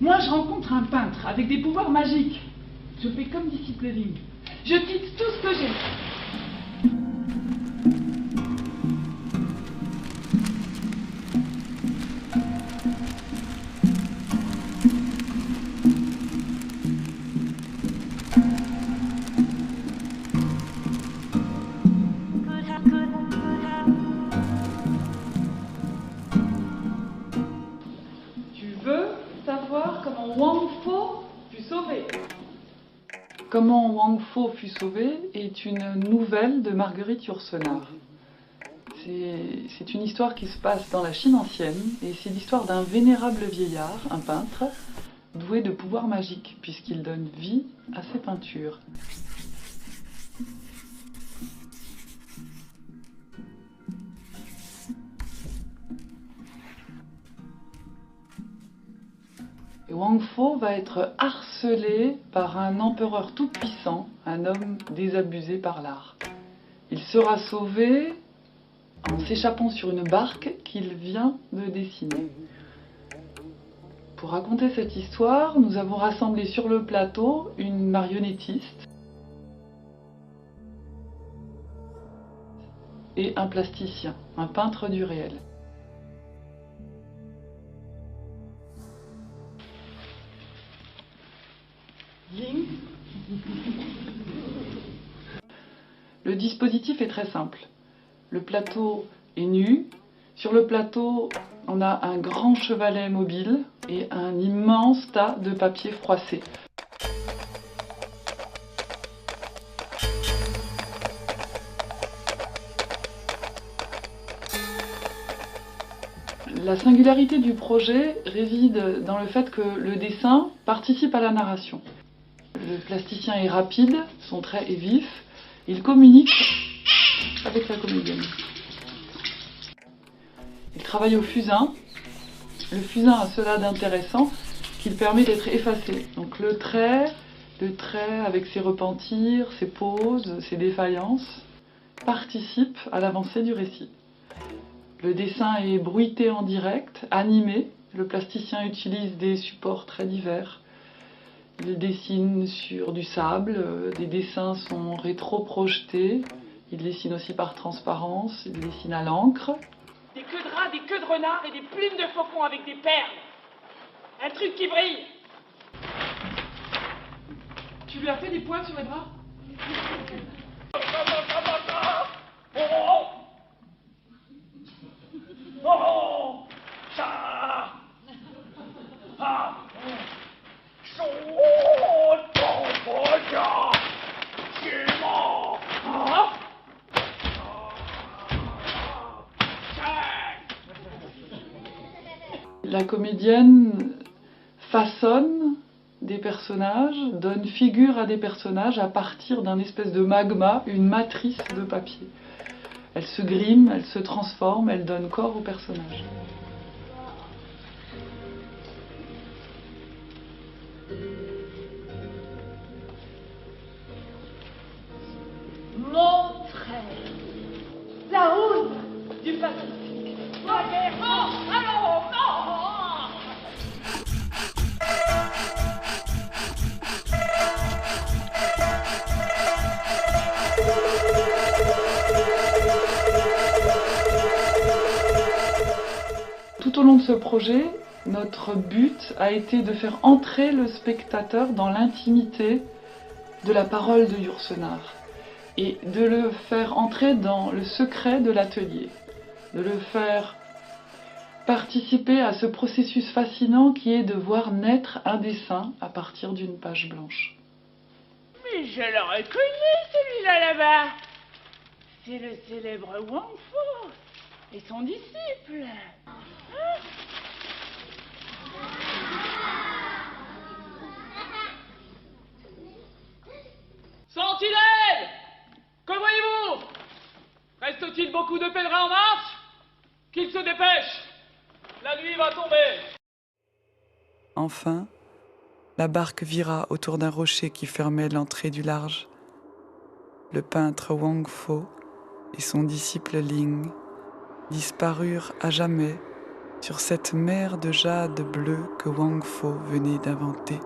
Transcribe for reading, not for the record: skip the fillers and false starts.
Moi, je rencontre un peintre avec des pouvoirs magiques. Je fais comme disciple Ling. Je quitte tout ce que j'ai. Tu veux savoir comment Wang Fo fut sauvé? Comment Wang Fo fut sauvé est une nouvelle de Marguerite Yourcenar. C'est une histoire qui se passe dans la Chine ancienne, et c'est l'histoire d'un vénérable vieillard, un peintre, doué de pouvoirs magiques, puisqu'il donne vie à ses peintures. Et Wang Fo va être harcelé par un empereur tout-puissant, un homme désabusé par l'art. Il sera sauvé en s'échappant sur une barque qu'il vient de dessiner. Pour raconter cette histoire, nous avons rassemblé sur le plateau une marionnettiste et un plasticien, un peintre du réel. Ying. Le dispositif est très simple. Le plateau est nu. Sur le plateau, on a un grand chevalet mobile et un immense tas de papier froissé. La singularité du projet réside dans le fait que le dessin participe à la narration. Le plasticien est rapide, son trait est vif, il communique avec la comédienne. Il travaille au fusain. Le fusain a cela d'intéressant qu'il permet d'être effacé. Donc le trait avec ses repentirs, ses pauses, ses défaillances, participe à l'avancée du récit. Le dessin est bruité en direct, animé. Le plasticien utilise des supports très divers. Il dessine sur du sable, des dessins sont rétro-projetés. Il dessine aussi par transparence, il dessine à l'encre. Des queues de rats, des queues de renards et des plumes de faucon avec des perles. Un truc qui brille. Tu lui as fait des points sur les bras? La comédienne façonne des personnages, donne figure à des personnages à partir d'un espèce de magma, une matrice de papier. Elle se grime, elle se transforme, elle donne corps aux personnages. Mon frère, la houle du Pacifique. La guerre, non, allons, non. Tout au long de ce projet, notre but a été de faire entrer le spectateur dans l'intimité de la parole de Yourcenar et de le faire entrer dans le secret de l'atelier, de le faire participer à ce processus fascinant qui est de voir naître un dessin à partir d'une page blanche. Mais je le reconnais, celui-là là-bas. C'est le célèbre Wang Fo et son disciple. Hein? Sentinelle! Que voyez-vous? Reste-t-il beaucoup de pèlerins en marche? Qu'ils se dépêchent! La nuit va tomber! Enfin, la barque vira autour d'un rocher qui fermait l'entrée du large. Le peintre Wang Fo et son disciple Ling disparurent à jamais sur cette mer de jade bleu que Wang Fo venait d'inventer.